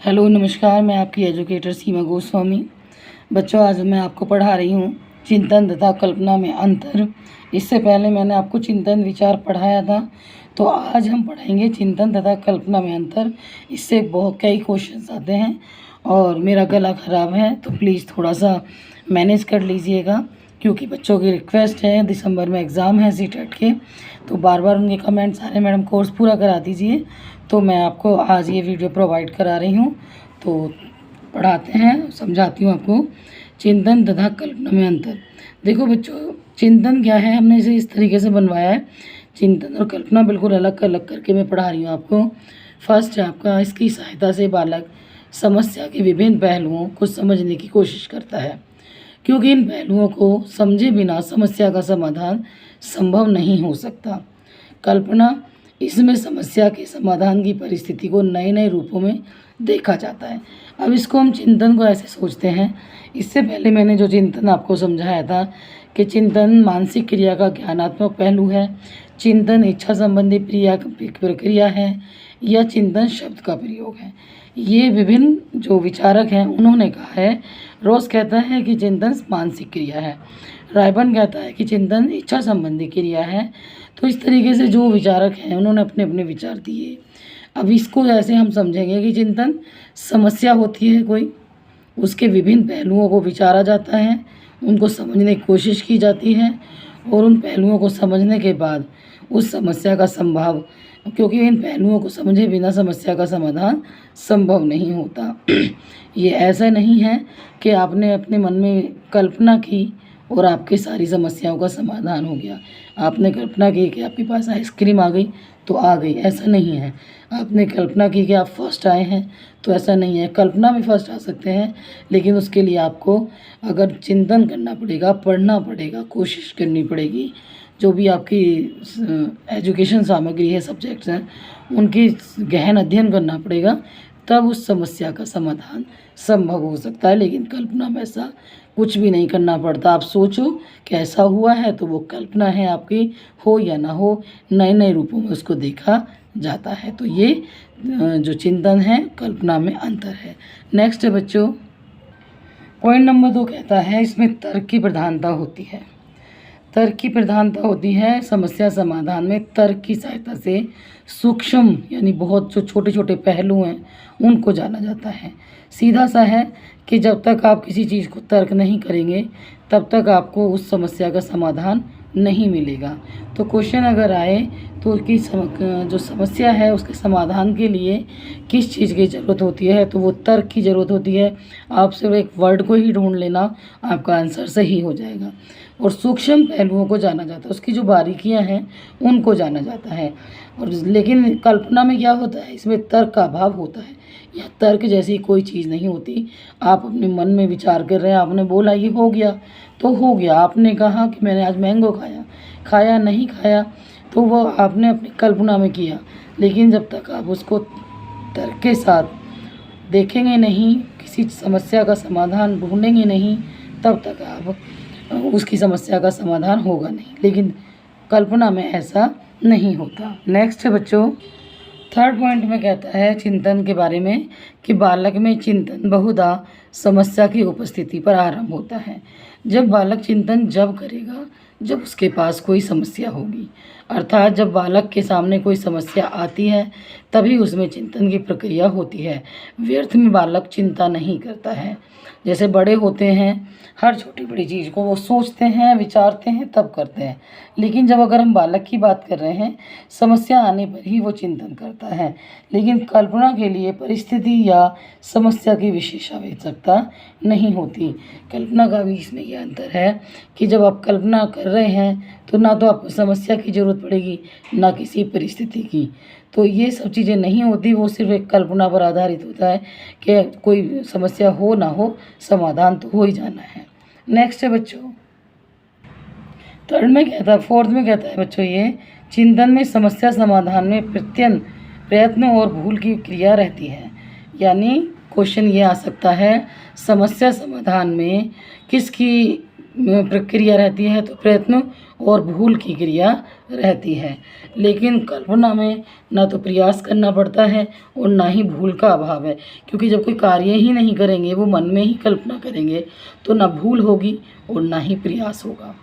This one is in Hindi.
हेलो नमस्कार, मैं आपकी एजुकेटर सीमा गोस्वामी। बच्चों, आज मैं आपको पढ़ा रही हूँ चिंतन तथा कल्पना में अंतर। इससे पहले मैंने आपको चिंतन विचार पढ़ाया था, तो आज हम पढ़ेंगे चिंतन तथा कल्पना में अंतर। इससे बहुत कई क्वेश्चंस आते हैं और मेरा गला ख़राब है, तो प्लीज़ थोड़ा सा मैनेज कर लीजिएगा, क्योंकि बच्चों की रिक्वेस्ट है। दिसंबर में एग्ज़ाम है सीटेट के, तो बार बार उनके कमेंट्स आ रहे हैं, मैडम कोर्स पूरा करा दीजिए। तो मैं आपको आज ये वीडियो प्रोवाइड करा रही हूँ। तो पढ़ाते हैं, समझाती हूँ आपको चिंतन तथा कल्पना में अंतर। देखो बच्चों, चिंतन क्या है, हमने इसे इस तरीके से बनवाया है। चिंतन और कल्पना बिल्कुल अलग अलग करके मैं पढ़ा रही हूँ आपको। फर्स्ट है आपका, इसकी सहायता से बालक समस्या के विभिन्न पहलुओं को समझने की कोशिश करता है, क्योंकि इन पहलुओं को समझे बिना समस्या का समाधान संभव नहीं हो सकता। कल्पना, इसमें समस्या के समाधान की परिस्थिति को नए नए रूपों में देखा जाता है। अब इसको हम चिंतन को ऐसे सोचते हैं। इससे पहले मैंने जो चिंतन आपको समझाया था कि चिंतन मानसिक क्रिया का ज्ञानात्मक पहलू है, चिंतन इच्छा संबंधी प्रक्रिया है, या चिंतन शब्द का प्रयोग है। ये विभिन्न जो विचारक हैं उन्होंने कहा है। रोज कहता है कि चिंतन मानसिक क्रिया है, रायबन कहता है कि चिंतन इच्छा संबंधी क्रिया है। तो इस तरीके से जो विचारक हैं उन्होंने अपने अपने विचार दिए। अब इसको ऐसे हम समझेंगे कि चिंतन समस्या होती है कोई, उसके विभिन्न पहलुओं को विचारा जाता है, उनको समझने की कोशिश की जाती है, और उन पहलुओं को समझने के बाद उस समस्या का संभव, क्योंकि इन पहलुओं को समझे बिना समस्या का समाधान संभव नहीं होता। ये ऐसा नहीं है कि आपने अपने मन में कल्पना की और आपकी सारी समस्याओं का समाधान हो गया। आपने कल्पना की कि आपके पास आइसक्रीम आ गई तो आ गई, ऐसा नहीं है। आपने कल्पना की कि आप फर्स्ट आए हैं, तो ऐसा नहीं है। कल्पना में फर्स्ट आ सकते हैं, लेकिन उसके लिए आपको अगर चिंतन करना पड़ेगा, पढ़ना पड़ेगा, कोशिश करनी पड़ेगी। जो भी आपकी एजुकेशन सामग्री है, सब्जेक्ट्स हैं, उनकी गहन अध्ययन करना पड़ेगा, तब उस समस्या का समाधान संभव हो सकता है। लेकिन कल्पना में ऐसा कुछ भी नहीं करना पड़ता। आप सोचो कि ऐसा हुआ है, तो वो कल्पना है आपकी, हो या ना हो, नए नए रूपों में उसको देखा जाता है। तो ये जो चिंतन है, कल्पना में अंतर है। नेक्स्ट है बच्चों, पॉइंट नंबर 2 कहता है इसमें तर्क की प्रधानता होती है। तर्क की प्रधानता होती है समस्या समाधान में। तर्क की सहायता से सूक्ष्म यानी बहुत जो छोटे छोटे पहलू हैं उनको जाना जाता है। सीधा सा है कि जब तक आप किसी चीज़ को तर्क नहीं करेंगे, तब तक आपको उस समस्या का समाधान नहीं मिलेगा। तो क्वेश्चन अगर आए तो उसकी जो समस्या है उसके समाधान के लिए किस चीज़ की ज़रूरत होती है, तो वो तर्क की ज़रूरत होती है। आप सिर्फ एक वर्ड को ही ढूंढ लेना, आपका आंसर सही हो जाएगा। और सूक्ष्म पहलुओं को जाना जाता है, उसकी जो बारीकियां हैं उनको जाना जाता है। और लेकिन कल्पना में क्या होता है, इसमें तर्क का अभाव होता है। या तर्क जैसी कोई चीज़ नहीं होती। आप अपने मन में विचार कर रहे हैं, आपने बोला ये हो गया तो हो गया। आपने कहा कि मैंने आज मैंगो खाया, खाया नहीं खाया, तो वो आपने अपनी कल्पना में किया। लेकिन जब तक आप उसको तर्क के साथ देखेंगे नहीं, किसी समस्या का समाधान ढूंढेंगे नहीं, तब तक आप उसकी समस्या का समाधान होगा नहीं। लेकिन कल्पना में ऐसा नहीं होता। नेक्स्ट है बच्चों, थर्ड पॉइंट में कहता है चिंतन के बारे में कि बालक में चिंतन बहुधा समस्या की उपस्थिति पर आरंभ होता है। जब बालक चिंतन जब करेगा जब उसके पास कोई समस्या होगी, अर्थात जब बालक के सामने कोई समस्या आती है तभी उसमें चिंतन की प्रक्रिया होती है। व्यर्थ में बालक चिंता नहीं करता है। जैसे बड़े होते हैं, हर छोटी बड़ी चीज़ को वो सोचते हैं, विचारते हैं, तब करते हैं। लेकिन जब अगर हम बालक की बात कर रहे हैं, समस्या आने पर ही वो चिंतन करता है। लेकिन कल्पना के लिए परिस्थिति या समस्या की विशेष आवश्यकता नहीं होती। कल्पना का भी इसमें ये अंतर है कि जब आप कल्पना कर रहे हैं तो ना तो आपको समस्या की ज़रूरत पड़ेगी, ना किसी परिस्थिति की। तो ये सब चीज़ें नहीं होती। वो सिर्फ एक कल्पना पर आधारित होता है कि कोई समस्या हो ना हो, समाधान तो हो ही जाना है। नेक्स्ट है बच्चों, थर्ड में कहता है, फोर्थ में कहता है बच्चों, ये चिंतन में समस्या समाधान में प्रयत्न और भूल की क्रिया रहती है। यानी क्वेश्चन ये आ सकता है, समस्या समाधान में किसकी प्रक्रिया रहती है तो प्रयत्न और भूल की क्रिया रहती है। लेकिन कल्पना में ना तो प्रयास करना पड़ता है और ना ही भूल का अभाव है, क्योंकि जब कोई कार्य ही नहीं करेंगे, वो मन में ही कल्पना करेंगे, तो ना भूल होगी और ना ही प्रयास होगा।